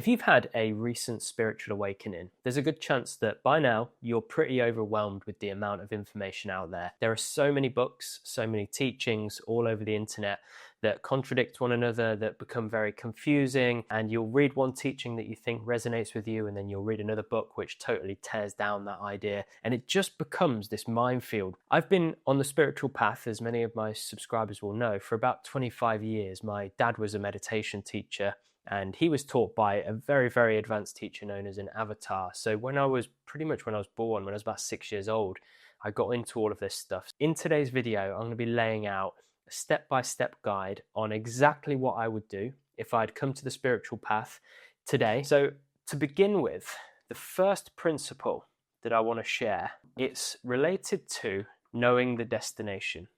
If you've had a recent spiritual awakening, there's a good chance that by now you're pretty overwhelmed with the amount of information out there. There are so many books, so many teachings all over the internet that contradict one another, that become very confusing, and you'll read one teaching that you think resonates with you, and then you'll read another book which totally tears down that idea, and it just becomes this minefield. I've been on the spiritual path, as many of my subscribers will know, for about 25 years. My dad was a meditation teacher, and he was taught by a very, very advanced teacher known as an avatar. So when I was born, when I was about 6 years old, I got into all of this stuff. In today's video, I'm going to be laying out a step-by-step guide on exactly what I would do if I'd come to the spiritual path today. So to begin with, the first principle that I want to share, it's related to knowing the destination.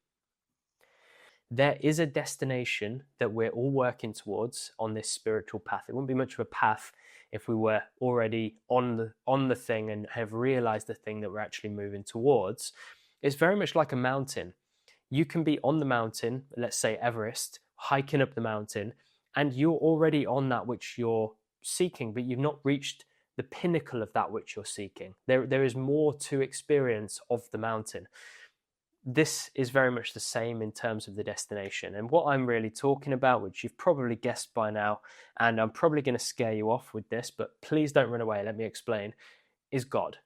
There is a destination that we're all working towards on this spiritual path. It wouldn't be much of a path if we were already on the thing and have realized the thing that we're actually moving towards. It's very much like a mountain. You can be on the mountain, let's say Everest, hiking up the mountain, and you're already on that which you're seeking, but you've not reached the pinnacle of that which you're seeking. There is more to experience of the mountain. This is very much the same in terms of the destination. And what I'm really talking about, which you've probably guessed by now, and I'm probably going to scare you off with this, but please don't run away, let me explain, is God.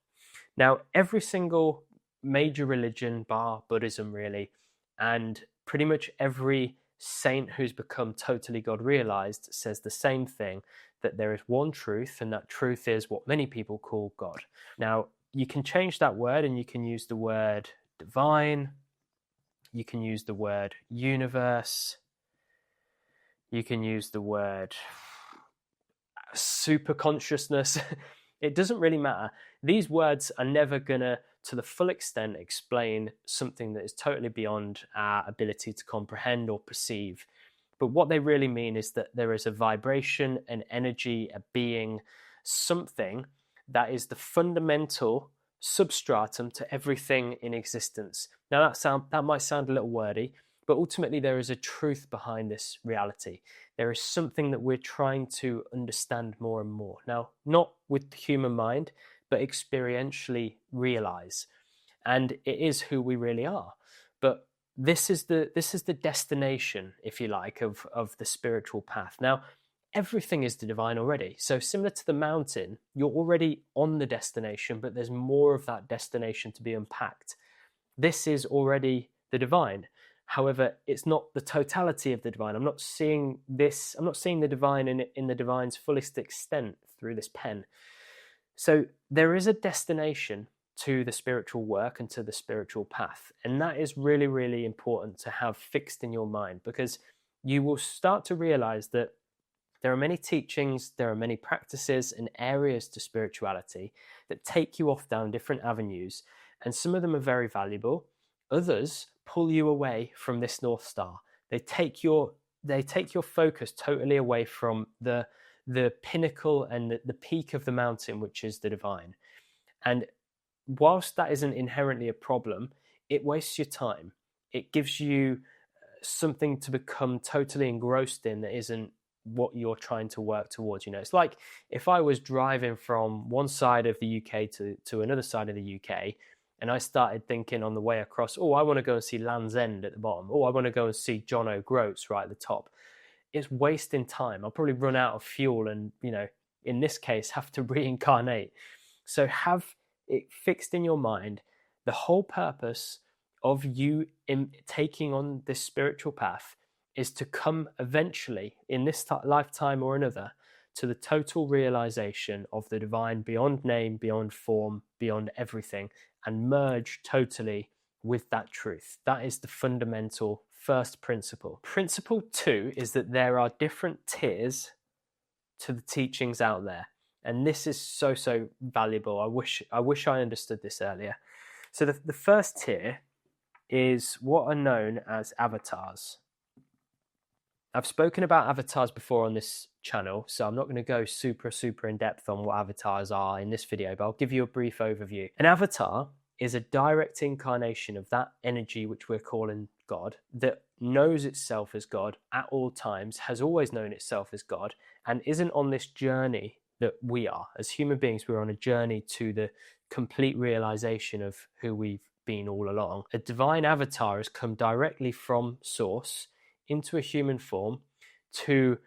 Now, every single major religion, bar Buddhism really, and pretty much every saint who's become totally God realized says the same thing, that there is one truth, and that truth is what many people call God. Now, you can change that word and you can use the word divine, you can use the word universe, you can use the word super consciousness. It doesn't really matter. These words are never gonna, to the full extent, explain something that is totally beyond our ability to comprehend or perceive. But what they really mean is that there is a vibration, an energy, a being, something that is the fundamental substratum to everything in existence. Now that might sound a little wordy, but ultimately there is a truth behind this reality. There is something that we're trying to understand more and more. Now, not with the human mind, but experientially realize. And it is who we really are. But this is the destination, if you like, of the spiritual path. Now, everything is the divine already. So similar to the mountain, you're already on the destination, but there's more of that destination to be unpacked. This is already the divine. However, it's not the totality of the divine. I'm not seeing the divine in the divine's fullest extent through this pen. So there is a destination to the spiritual work and to the spiritual path. And that is really, really important to have fixed in your mind, because you will start to realize that there are many teachings, there are many practices and areas to spirituality that take you off down different avenues, and some of them are very valuable. Others pull you away from this North Star. They take your focus totally away from the pinnacle and the peak of the mountain, which is the divine. And whilst that isn't inherently a problem, it wastes your time. It gives you something to become totally engrossed in that isn't what you're trying to work towards. It's like if I was driving from one side of the UK to another side of the UK, and I started thinking on the way across, I want to go and see Land's End at the bottom, I want to go and see John O'Groats right at the top. It's wasting time. I'll probably run out of fuel and, in this case, have to reincarnate. So have it fixed in your mind. The whole purpose of you taking on this spiritual path is to come eventually, in this lifetime or another, to the total realization of the divine beyond name, beyond form, beyond everything, and merge totally with that truth. That is the fundamental first principle. Principle 2 is that there are different tiers to the teachings out there. And this is so, so valuable. I wish I understood this earlier. So the first tier is what are known as avatars. I've spoken about avatars before on this channel, so I'm not going to go super in depth on what avatars are in this video, but I'll give you a brief overview. An avatar is a direct incarnation of that energy which we're calling God, that knows itself as God at all times, has always known itself as God, and isn't on this journey that we are. As human beings, we're on a journey to the complete realization of who we've been all along. A divine avatar has come directly from source into a human form to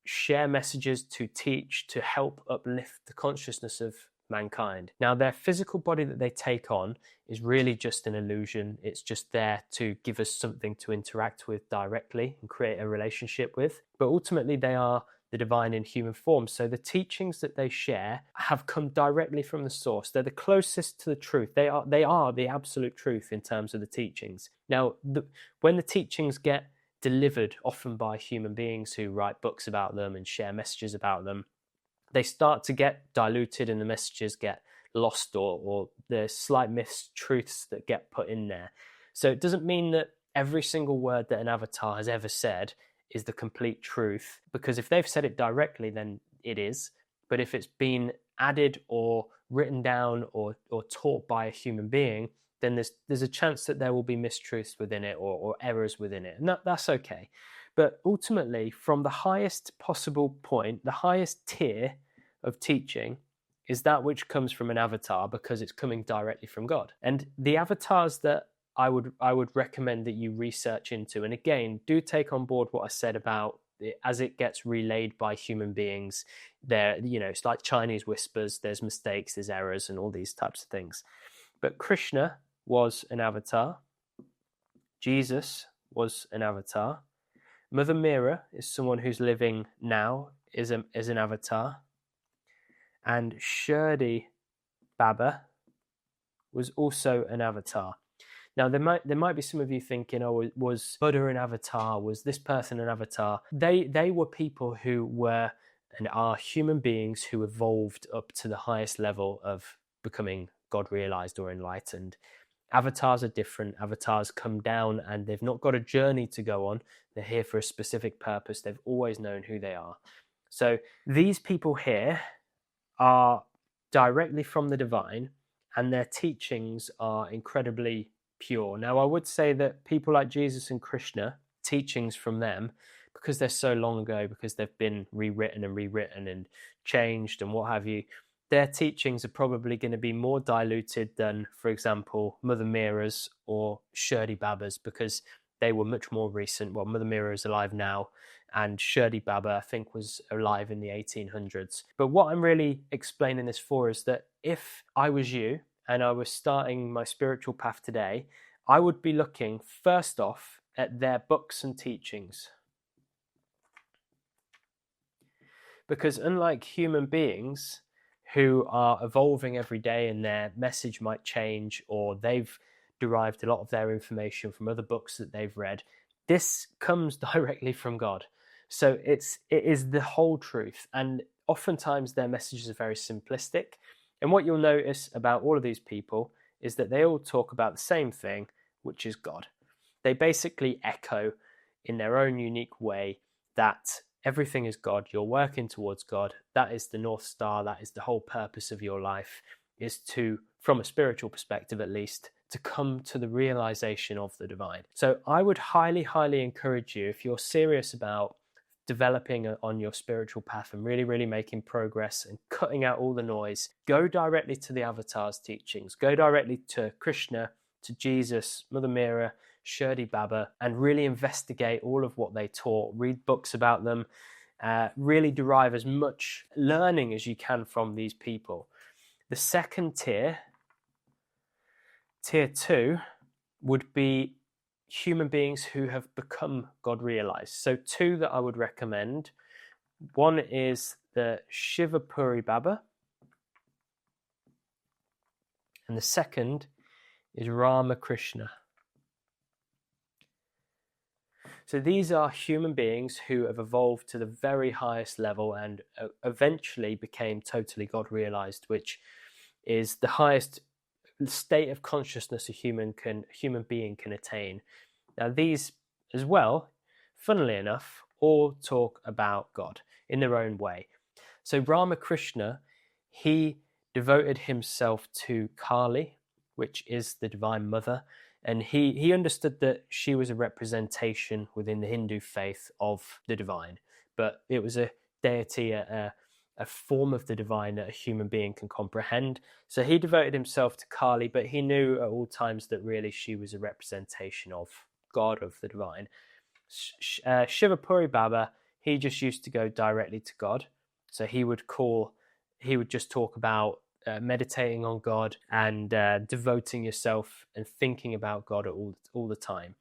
share messages, to teach, to help uplift the consciousness of mankind. Now, their physical body that they take on is really just an illusion. It's just there to give us something to interact with directly and create a relationship with. But ultimately, they are the divine in human form. So the teachings that they share have come directly from the source. They're the closest to the truth. They are the absolute truth in terms of the teachings. Now, when the teachings get delivered, often by human beings who write books about them and share messages about them, they start to get diluted and the messages get lost, or there's slight mistruths that get put in there. So it doesn't mean that every single word that an avatar has ever said is the complete truth, because if they've said it directly, then it is. But if it's been added or written down or taught by a human being, then there's a chance that there will be mistruths within it or errors within it. And that's okay. But ultimately, from the highest possible point, the highest tier of teaching is that which comes from an avatar, because it's coming directly from God. And the avatars that I would recommend that you research into, and again, do take on board what I said about it, as it gets relayed by human beings. There, it's like Chinese whispers. There's mistakes, there's errors, and all these types of things. But Krishna was an avatar. Jesus was an avatar. Mother Meera is someone who's living now, is an avatar. And Shirdi Baba was also an avatar. Now, there might be some of you thinking, oh, was Buddha an avatar? Was this person an avatar? They were people who were and are human beings who evolved up to the highest level of becoming God-realized or enlightened. Avatars are different. Avatars come down and they've not got a journey to go on. They're here for a specific purpose. They've always known who they are. So these people here are directly from the divine, and their teachings are incredibly pure. Now, I would say that people like Jesus and Krishna, teachings from them, because they're so long ago, because they've been rewritten and changed and what have you, their teachings are probably going to be more diluted than, for example, Mother Meera's or Shirdi Baba's, because they were much more recent. Well, Mother Meera is alive now, and Shirdi Baba, I think, was alive in the 1800s. But what I'm really explaining this for is that if I was you and I was starting my spiritual path today, I would be looking first off at their books and teachings. Because unlike human beings who are evolving every day and their message might change, or they've derived a lot of their information from other books that they've read, this comes directly from God. So it is the whole truth. And oftentimes their messages are very simplistic. And what you'll notice about all of these people is that they all talk about the same thing, which is God. They basically echo in their own unique way that everything is God. You're working towards God. That is the North Star. That is the whole purpose of your life, is to, from a spiritual perspective at least, to come to the realization of the divine. So I would highly, highly encourage you, if you're serious about developing on your spiritual path and really, really making progress and cutting out all the noise, go directly to the Avatar's teachings. Go directly to Krishna, to Jesus, Mother Meera, Shirdi Baba, and really investigate all of what they taught. Read books about them. Really derive as much learning as you can from these people. The second tier, tier 2, would be human beings who have become God-realized. So 2 that I would recommend. One is the Shivapuri Baba, and the second is Ramakrishna. So these are human beings who have evolved to the very highest level and eventually became totally God-realized, which is the highest state of consciousness a human being can attain. Now these as well, funnily enough, all talk about God in their own way. So Ramakrishna, he devoted himself to Kali, which is the Divine Mother, and he understood that she was a representation within the Hindu faith of the divine, but it was a deity, a form of the divine that a human being can comprehend. So he devoted himself to Kali, but he knew at all times that really she was a representation of God, of the divine. Shiva Puri Baba, he just used to go directly to God. So he would just talk about meditating on God and devoting yourself and thinking about God all the time.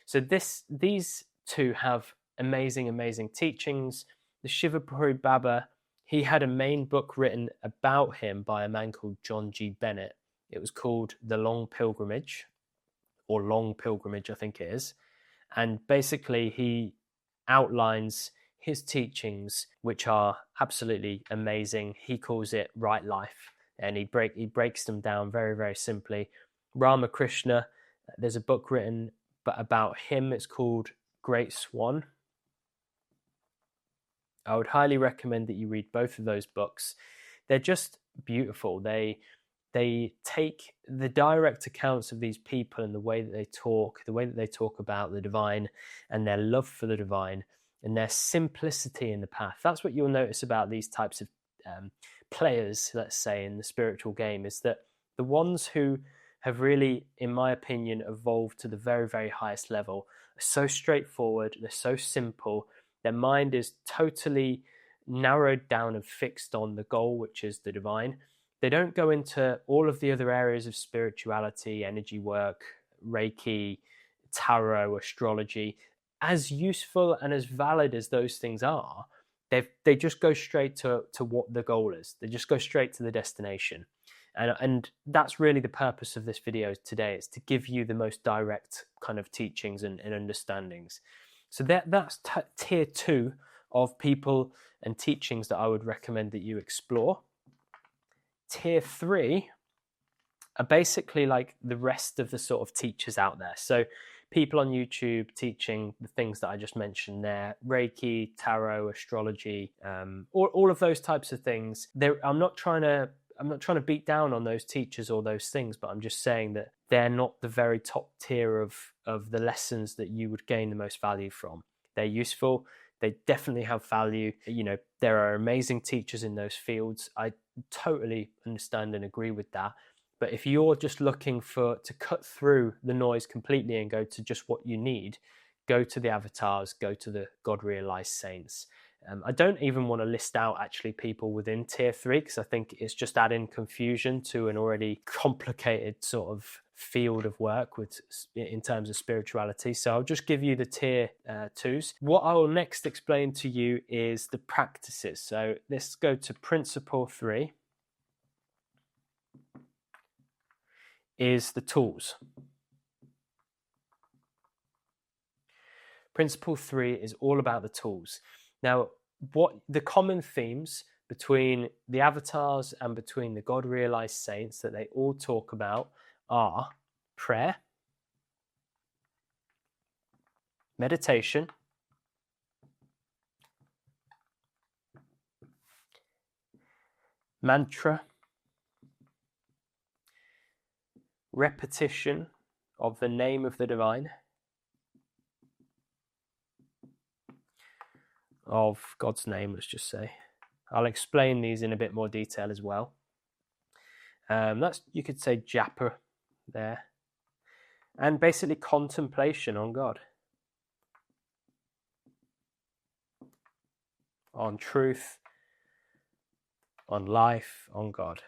So these two have amazing teachings. The Shiva Puri Baba, he had a main book written about him by a man called John G. Bennett. It was called The Long Pilgrimage, or Long Pilgrimage, I think it is. And basically he outlines his teachings, which are absolutely amazing. He calls it right life, and he breaks them down very simply. Ramakrishna, there's a book written about him. It's called Great Swan. I would highly recommend that you read both of those books. They're just beautiful. They take the direct accounts of these people and the way that they talk about the divine and their love for the divine and their simplicity in the path. That's what you'll notice about these types of players, let's say, in the spiritual game, is that the ones who have really, in my opinion, evolved to the very highest level are so straightforward, they're so simple, their mind is totally narrowed down and fixed on the goal, which is the divine. They don't go into all of the other areas of spirituality, energy work, Reiki, tarot, astrology. As useful and as valid as those things are, they just go straight to what the goal is. They just go straight to the destination. And that's really the purpose of this video today. It's to give you the most direct kind of teachings and understandings. So that's tier 2 of people and teachings that I would recommend that you explore. Tier 3 are basically like the rest of the sort of teachers out there. So people on YouTube teaching the things that I just mentioned there, Reiki, tarot, astrology, all of those types of things. I'm not trying to beat down on those teachers or those things, but I'm just saying that they're not the very top tier of the lessons that you would gain the most value from. They're useful. They definitely have value. You know, there are amazing teachers in those fields. I totally understand and agree with that. But if you're just looking to cut through the noise completely and go to just what you need, go to the avatars, go to the God-realized saints. I don't even want to list out actually people within tier 3 because I think it's just adding confusion to an already complicated sort of field of work in terms of spirituality. So I'll just give you the tier 2s. What I will next explain to you is the practices. So let's go to principle 3. Is the tools. Principle 3 is all about the tools. Now, what the common themes between the avatars and between the God-realized saints that they all talk about are prayer, meditation, mantra, repetition of the name of the divine, of God's name, let's just say. I'll explain these in a bit more detail as well. That's, you could say, japa there. And basically contemplation on God, on truth, on life, on God.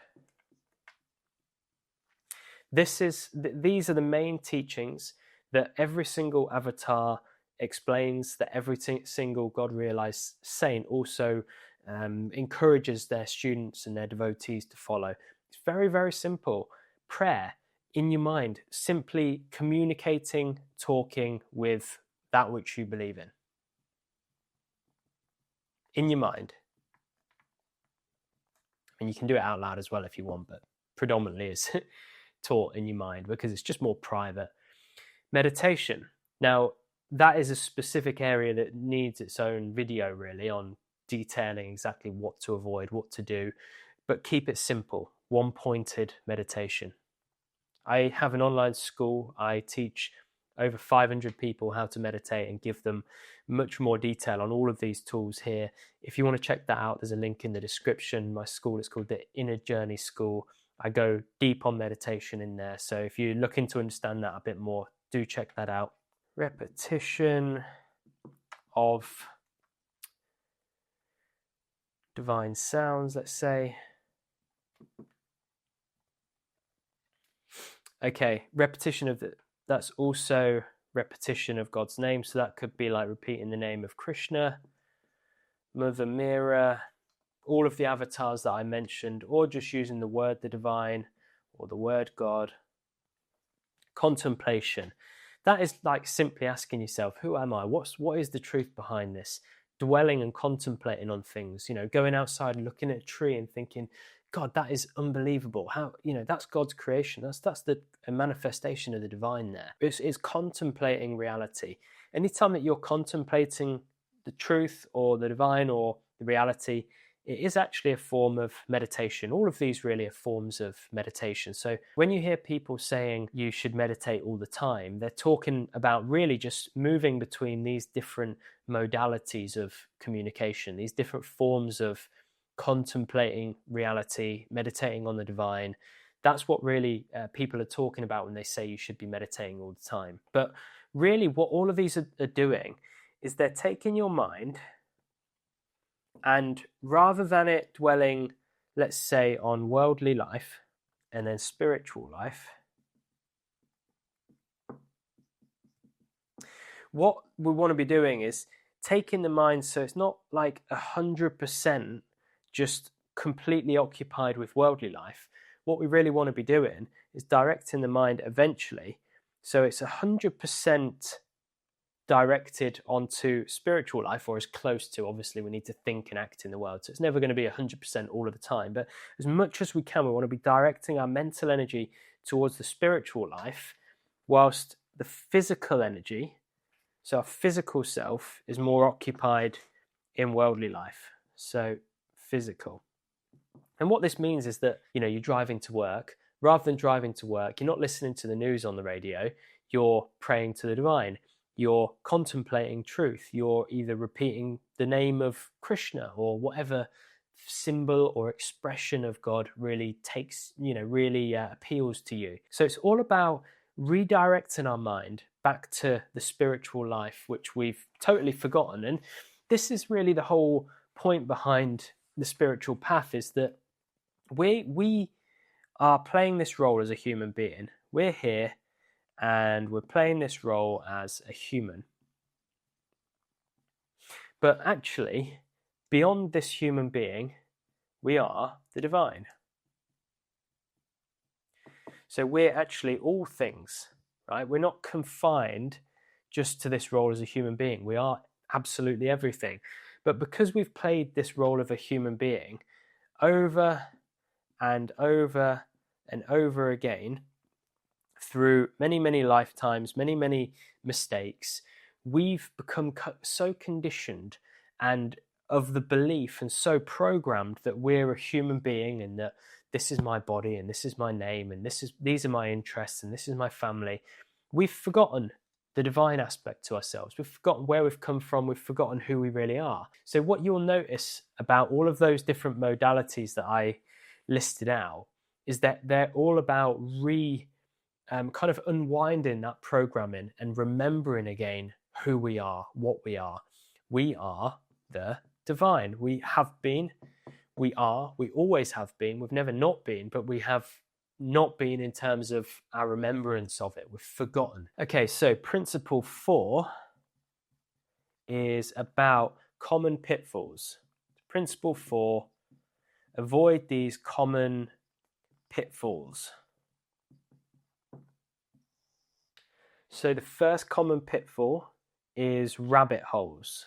These are the main teachings that every single avatar explains, that every single God-realized saint also encourages their students and their devotees to follow. It's very simple. Prayer in your mind, simply communicating, talking with that which you believe in. In your mind. And you can do it out loud as well if you want, but predominantly it's taught in your mind because it's just more private. Meditation. Now, that is a specific area that needs its own video really on detailing exactly what to avoid, what to do, but keep it simple. One-pointed meditation. I have an online school. I teach over 500 people how to meditate and give them much more detail on all of these tools here. If you want to check that out, there's a link in the description. My school is called the Inner Journey School. I go deep on meditation in there. So if you're looking to understand that a bit more, do check that out. Repetition of divine sounds, let's say. Okay, repetition of that's also repetition of God's name. So that could be like repeating the name of Krishna, Mother Mira, all of the avatars that I mentioned, or just using the word the divine or the word God. Contemplation. That is like simply asking yourself, who am I? What is the truth behind this? Dwelling and contemplating on things, going outside and looking at a tree and thinking, God, that is unbelievable. How, that's God's creation. That's a manifestation of the divine there. It's contemplating reality. Anytime that you're contemplating the truth or the divine or the reality, it is actually a form of meditation. All of these really are forms of meditation. So when you hear people saying you should meditate all the time, they're talking about really just moving between these different modalities of communication, these different forms of contemplating reality, meditating on the divine. That's what really people are talking about when they say you should be meditating all the time. But really what all of these are doing is they're taking your mind, and rather than it dwelling, let's say, on worldly life and then spiritual life, what we want to be doing is taking the mind so it's not like 100% just completely occupied with worldly life. What we really want to be doing is directing the mind eventually so it's 100% directed onto spiritual life, or as close to. Obviously we need to think and act in the world, so it's never going to be 100% all of the time, but as much as we can, we want to be directing our mental energy towards the spiritual life, whilst the physical energy, so our physical self, is more occupied in worldly life. So physical. And what this means is that you're driving to work. Rather than driving to work, you're not listening to the news on the radio, you're praying to the divine. You're contemplating truth. You're either repeating the name of Krishna or whatever symbol or expression of God really appeals to you. So it's all about redirecting our mind back to the spiritual life, which we've totally forgotten. And this is really the whole point behind the spiritual path, is that we are playing this role as a human being. We're here and we're playing this role as a human. But actually, beyond this human being, we are the divine. So we're actually all things, right? We're not confined just to this role as a human being. We are absolutely everything. But because we've played this role of a human being over and over and over again, through many, many lifetimes, many, many mistakes, we've become so conditioned and of the belief and so programmed that we're a human being, and that this is my body and this is my name and these are my interests and this is my family. We've forgotten the divine aspect to ourselves. We've forgotten where we've come from. We've forgotten who we really are. So what you'll notice about all of those different modalities that I listed out is that they're all about kind of unwinding that programming and remembering again who we are, what we are. We are the divine. We have been, we are, we always have been. We've never not been, but we have not been in terms of our remembrance of it. We've forgotten. Okay, so principle 4 is about common pitfalls. Principle 4, avoid these common pitfalls. So the first common pitfall is rabbit holes.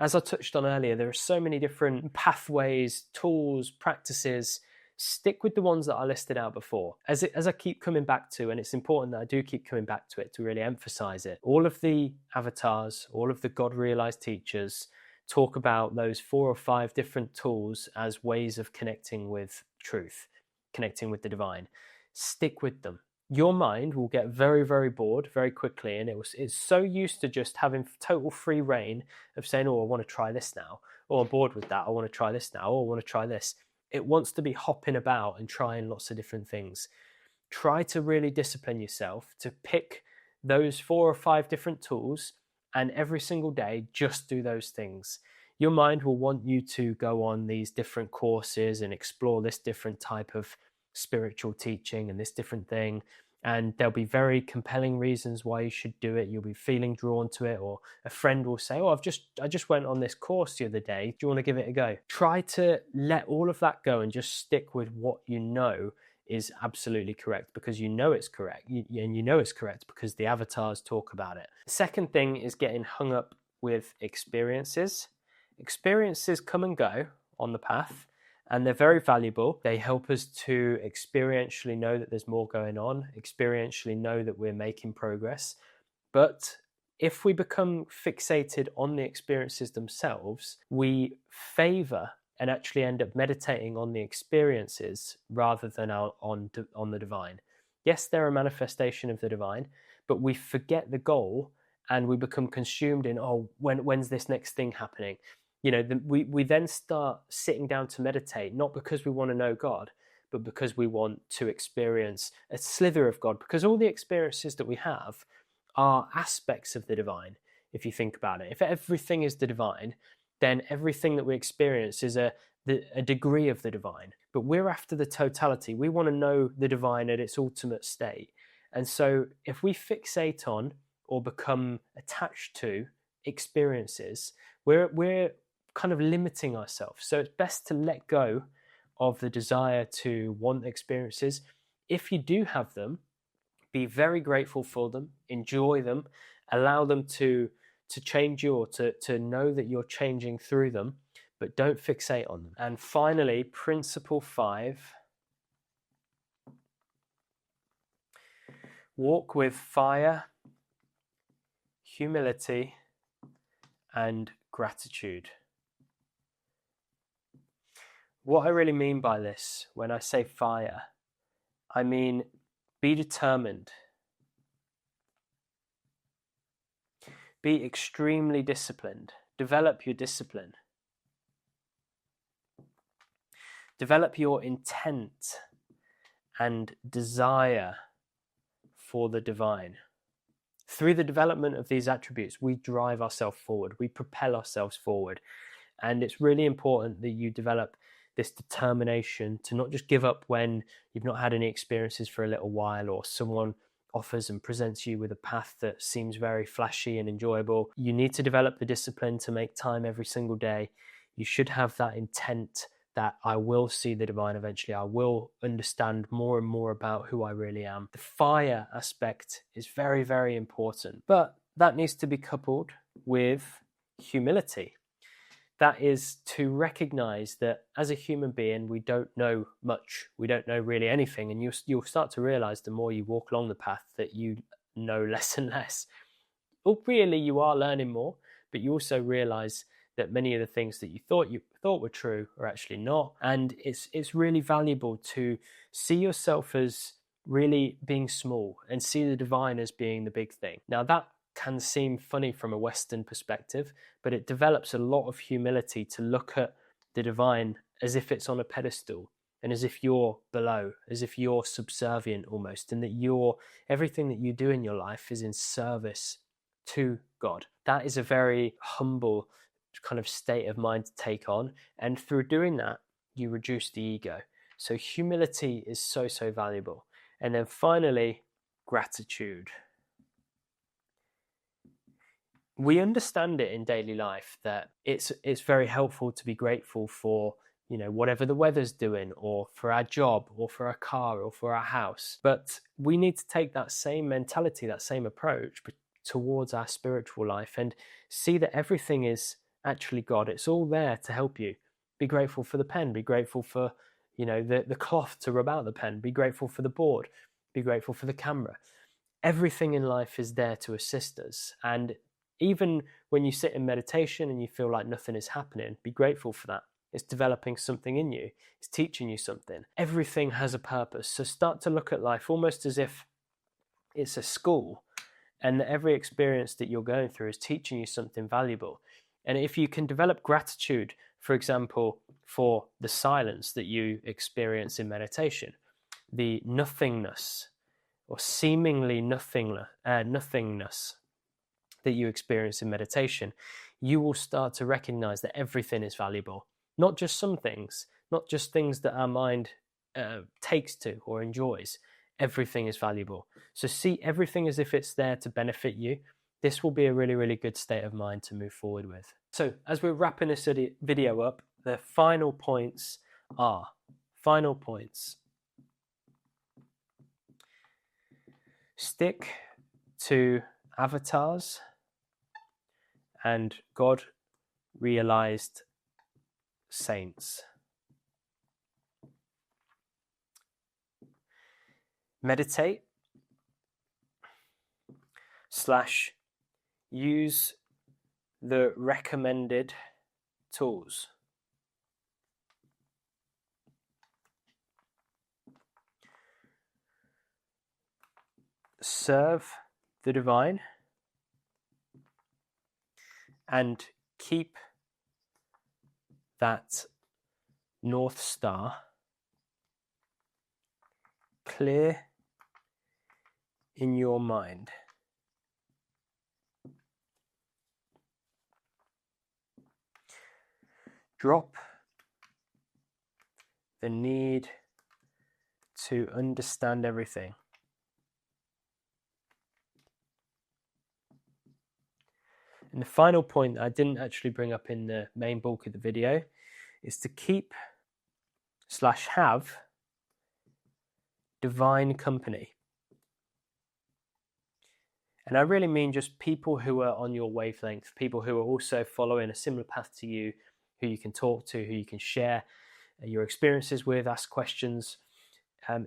As I touched on earlier, there are so many different pathways, tools, practices. Stick with the ones that I listed out before. As I keep coming back to, and it's important that I do keep coming back to it to really emphasize it, all of the avatars, all of the God-realized teachers talk about those 4 or 5 different tools as ways of connecting with truth, connecting with the divine. Stick with them. your mind will get very, very bored very quickly, and it's so used to just having total free reign of saying, oh, I want to try this now, or I'm bored with that, I want to try this now, or I want to try this. It wants to be hopping about and trying lots of different things. Try to really discipline yourself to pick those 4 or 5 different tools, and every single day just do those things. Your mind will want you to go on these different courses and explore this different type of spiritual teaching and this different thing, and there'll be very compelling reasons why you should do it. You'll be feeling drawn to it, or a friend will say, oh, I just went on this course the other day, do you want to give it a go? Try to let all of that go and just stick with what you know is absolutely correct, because you know it's correct, and you know it's correct because the avatars talk about it. The second thing is getting hung up with experiences. Experiences come and go on the path, and they're very valuable. They help us to experientially know that there's more going on, experientially know that we're making progress. But if we become fixated on the experiences themselves, we favor and actually end up meditating on the experiences rather than on the divine. Yes, they're a manifestation of the divine, but we forget the goal and we become consumed in, oh, when's this next thing happening? We then start sitting down to meditate, not because we want to know God, but because we want to experience a slither of God, because all the experiences that we have are aspects of the divine, if you think about it. If everything is the divine, then everything that we experience is a degree of the divine. But we're after the totality. We want to know the divine at its ultimate state. And so if we fixate on or become attached to experiences, we're kind of limiting ourselves. So it's best to let go of the desire to want experiences. If you do have them, be very grateful for them, enjoy them, allow them to change you, or to know that you're changing through them, but don't fixate on them. And finally, principle 5, walk with fire, humility, and gratitude. What I really mean by this, when I say fire, I mean be determined. Be extremely disciplined. Develop your discipline. Develop your intent and desire for the divine. Through the development of these attributes, we drive ourselves forward. We propel ourselves forward. And it's really important that you develop this determination to not just give up when you've not had any experiences for a little while, or someone offers and presents you with a path that seems very flashy and enjoyable. You need to develop the discipline to make time every single day. You should have that intent that I will see the divine eventually. I will understand more and more about who I really am. The fire aspect is very, very important, but that needs to be coupled with humility. That is to recognize that as a human being, we don't know much. We don't know really anything. And you'll start to realize the more you walk along the path that you know less and less. Well, really, you are learning more, but you also realize that many of the things that you thought were true are actually not. And it's really valuable to see yourself as really being small and see the divine as being the big thing. Now, that can seem funny from a Western perspective, but it develops a lot of humility to look at the divine as if it's on a pedestal, and as if you're below, as if you're subservient almost, and that everything that you do in your life is in service to God. That is a very humble kind of state of mind to take on, and through doing that, you reduce the ego. So humility is so, so valuable. And then finally, gratitude. We understand it in daily life that it's very helpful to be grateful for, whatever the weather's doing, or for our job, or for our car, or for our house. But we need to take that same mentality, that same approach towards our spiritual life, and see that everything is actually God. It's all there to help you. Be grateful for the pen. Be grateful for, the cloth to rub out the pen. Be grateful for the board. Be grateful for the camera. Everything in life is there to assist us. And even when you sit in meditation and you feel like nothing is happening, be grateful for that. It's developing something in you. It's teaching you something. Everything has a purpose. So start to look at life almost as if it's a school, and every experience that you're going through is teaching you something valuable. And if you can develop gratitude, for example, for the silence that you experience in meditation, the nothingness or seemingly nothingness that you experience in meditation, you will start to recognize that everything is valuable, not just some things, not just things that our mind takes to or enjoys. Everything is valuable. So see everything as if it's there to benefit you. This will be a really, really good state of mind to move forward with. So as we're wrapping this video up, the final points are, stick to avatars and God realized saints. Meditate / use the recommended tools. Serve the divine and keep that North Star clear in your mind. Drop the need to understand everything. And the final point that I didn't actually bring up in the main bulk of the video is to keep / have divine company. And I really mean just people who are on your wavelength, people who are also following a similar path to you, who you can talk to, who you can share your experiences with, ask questions.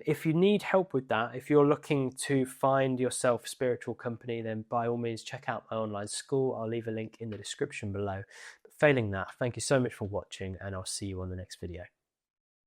If you need help with that, if you're looking to find yourself spiritual company, then by all means check out my online school. I'll leave a link in the description below. But failing that, thank you so much for watching, and I'll see you on the next video.